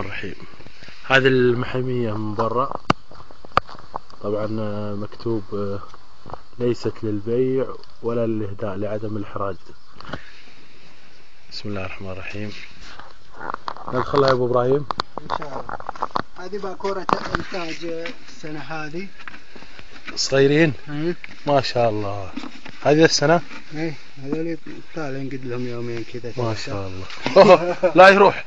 الرحيم. هذه المحمية من برا طبعا مكتوب ليست للبيع ولا للإهداء لعدم الإحراج. بسم الله الرحمن الرحيم. ندخلها يا ابو ابراهيم ان شاء الله. هذه باكورة انتاج السنة هذه صغيرين ما شاء الله. هذه السنة هذول طالعين قد لهم يومين كذا ما شاء الله. لا يروح.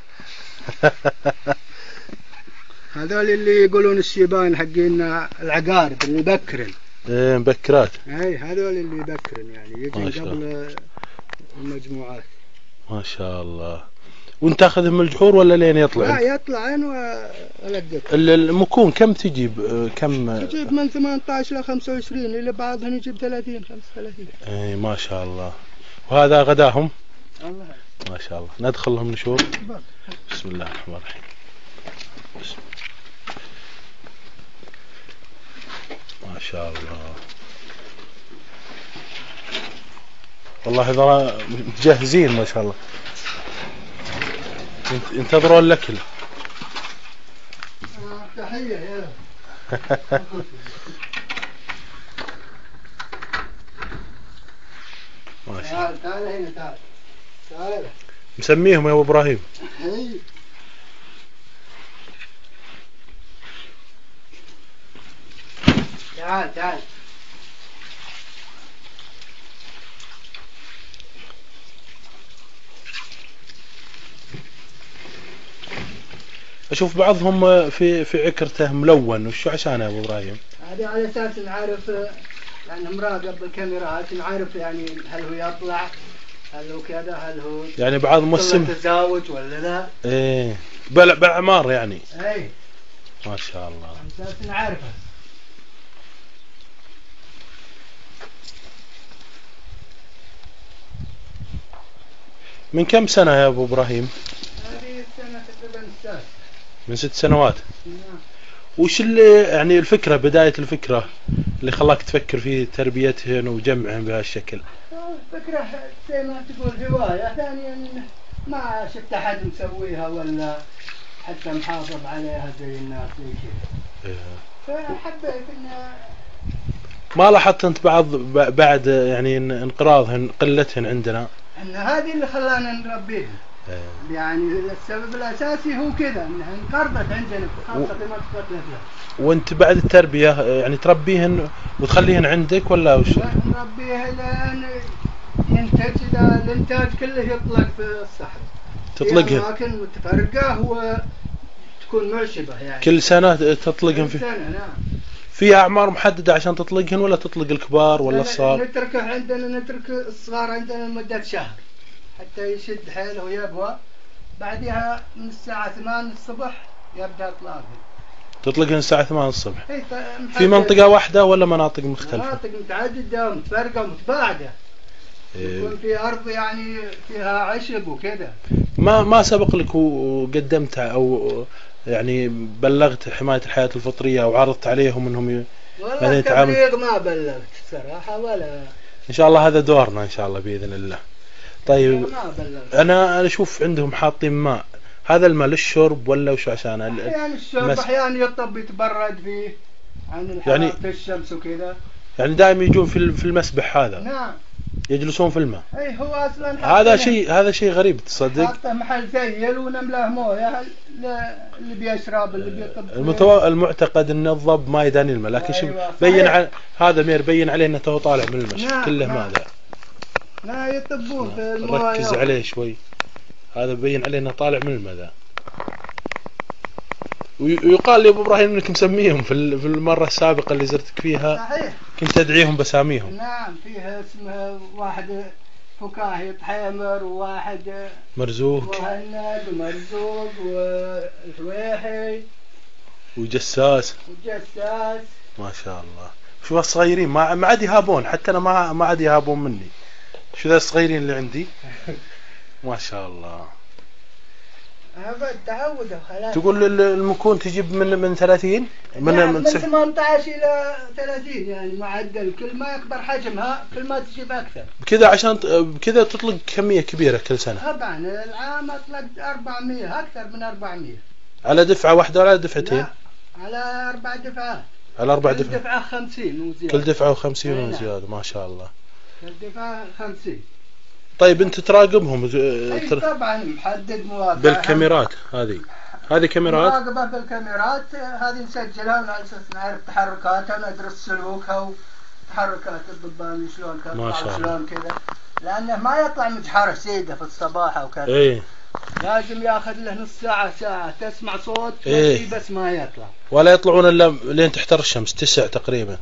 هذول اللي يقولون الشيبان حقين العقارب اللي يبكرن. مبكرات. هذول اللي يبكرن يعني يجي قبل المجموعات. ما شاء الله. وانت تاخذهم من الجحور ولا لين يطلع؟ لا يطلعن والقط. المكون كم تجيب؟ كم تجيب من 18 ل 25 اللي بعضهم يجيب 30 35. اي ما شاء الله. وهذا غداهم؟ الله ما شاء الله. ندخلهم نشوف. بسم الله الرحمن الرحيم. ما شاء الله. والله هذول متجهزين ما شاء الله. ينتظرون الأكل. تحية يا ما شاء الله. تعال هنا تعال. مسميهم يا ابو ابراهيم؟ تعال. اشوف بعضهم في عكرته ملون. وشو عشان يا ابو ابراهيم؟ هذه على اساس نعرف يعني مراقب بالكاميرات نعرف يعني هل هو يطلع هل هو كذا هل هو يعني بعض موسم تزاوج ولا لا. ايه بالاعمار يعني. اي ما شاء الله. على اساس نعرفه. من كم سنة يا ابو ابراهيم؟ هذه السنة تقريبا 6. من 6 سنوات. نعم. وش اللي يعني الفكرة بداية الفكرة اللي خلاك تفكر في تربيتهن وجمعهن بهالشكل؟ الفكرة زي ما تقول هواية. ثانيا ما شفت أحد مسويها ولا حتى محافظ عليها زي الناس زي كذا. فحبيت إن ما لاحظت أنت بعد يعني انقراضهن قلتهن عندنا؟ إن هذه اللي خلانا نربيهن. يعني السبب الأساسي هو كذا إنها انقرضت عندنا خاصة في منطقة الأفلاك. وأنت بعد التربية يعني تربيهن وتخليهن عندك ولا وش؟ نربيهن لأن ينتج إذا الإنتاج كله يطلق في الصحراء. تطلقهن في أماكن متفرقة وتكون معشبة يعني. كل سنة تطلقهن كل سنة نعم. في أعمار محددة عشان تطلقهن ولا تطلق الكبار ولا الصغار؟ نتركه عندنا نترك الصغار عندنا لمدة شهر حتى يشد حيله ويبوى. بعدها من الساعة 8 الصبح يبدأ إطلاقه. تطلقهن الساعة 8 الصبح. في منطقة واحدة ولا مناطق مختلفة؟ مناطق متعددة ومتفرقة ومتباعدة. يكون في أرض يعني فيها عشب وكذا. ما سبق لك وقدمت أو يعني بلغت حماية الحياة الفطرية أو عرضت عليهم إنهم والله تبليغ ما بلغت صراحة ولا. إن شاء الله هذا دورنا إن شاء الله بإذن الله. طيب أنا أشوف عندهم حاطين ماء. هذا الماء للشرب ولا وش عشان؟ أحيانا الشرب أحيانا يطب يتبرد فيه عن الحرارة يعني الشمس وكذا. يعني دائما يجون في المسبح هذا. نعم. يجلسون في الماء. اي هو اصلا هذا شيء غريب تصدق. حاطه محل زيل ونملاه مويه اللي بيشرب اللي بيطب. المعتقد ان الضب ما يداني الماء لكن أيوة بين هذا مير بين عليه انه طالع من المشي. نعم كله نعم. ماء ذا. لا يطبون في المويه. ركز عليه شوي. هذا بين عليه انه طالع من الماء ذا. ويقال لي ابو ابراهيم انك مسميهم في المره السابقه اللي زرتك فيها. صحيح. كنت تدعيهم بساميهم. نعم فيها اسمه واحد فكاهي حيمر وواحد مرزوق وهند ومرزوق والحويحي وجساس. ما شاء الله. شو الصغيرين ما عاد يهابون. حتى انا ما عاد يهابون مني. شو ذا الصغيرين اللي عندي. ما شاء الله. تعود خلاص. تقول المكون تجيب من 30 من 18 إلى 30 يعني معدل. كل ما يكبر حجمها كل ما تجيب أكثر. بكذا عشان بكذا تطلق كمية كبيرة كل سنة. طبعا العام أطلق 400 أكثر من 400. على دفعة واحدة ولا على دفعتين؟ لا، على 4 دفعات. على 4 كل دفعات. دفعة 50 وزيادة. كل دفعة 50 وزيادة. ما شاء الله. كل دفعة 50. طيب انت تراقبهم اي طبعا محدد مواقع بالكاميرات. هذه كاميرات مراقبة بالكاميرات، هذه نسجلها على اساس نعرف تحركاتها ندرس سلوكها وتحركات الضبان شلون كذا شلون كذا، لانه ما يطلع مجحر سيده في الصباح او كذا. ايه لازم ياخذ له نص ساعة ساعة تسمع صوت بس ما يطلع. ولا يطلعون الا لين تحتر الشمس 9 تقريبا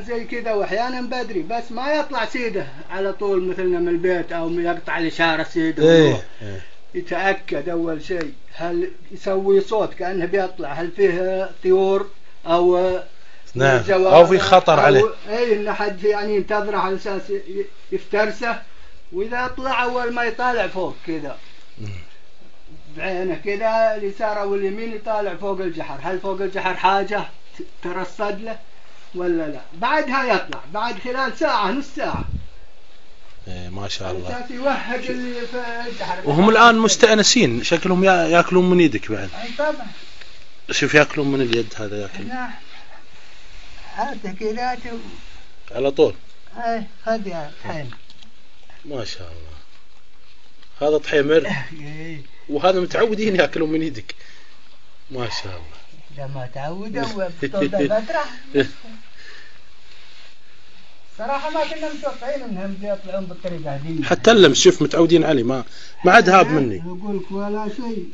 زي كذا، واحيانا بدري، بس ما يطلع سيده على طول مثلنا من البيت او يقطع الاشارة سيده. يتأكد اول شيء هل يسوي صوت كأنه بيطلع، هل فيه طيور او نعم او في خطر عليه. اي ان حد يعني ينتظره على اساس يفترسه، واذا طلع اول ما يطالع فوق كذا بعينه كذا اليسار او اليمين، يطالع فوق الجحر، هل فوق الجحر حاجة ترصد له ولا لا. بعدها يطلع بعد خلال ساعة نص ساعة. ما شاء الله. اساس يوهق اللي في الجحر. وهم الان مستأنسين شكلهم ياكلون من يدك بعد. اي طبعا. شوف ياكلون من اليد، هذا ياكل. نعم. هذا كذا على طول. اي هذا الحين. ما شاء الله. هذا طحيمر وهذا متعودين ياكلون من يدك. ما شاء الله. إذا ما تعودوا بطول فترة. صراحة ما كنا متوقعين انهم بيطلعون بالطريقة هذه. حتى اللمس شوف متعودين عليه، ما عاد هاب مني. يقولك ولا شيء.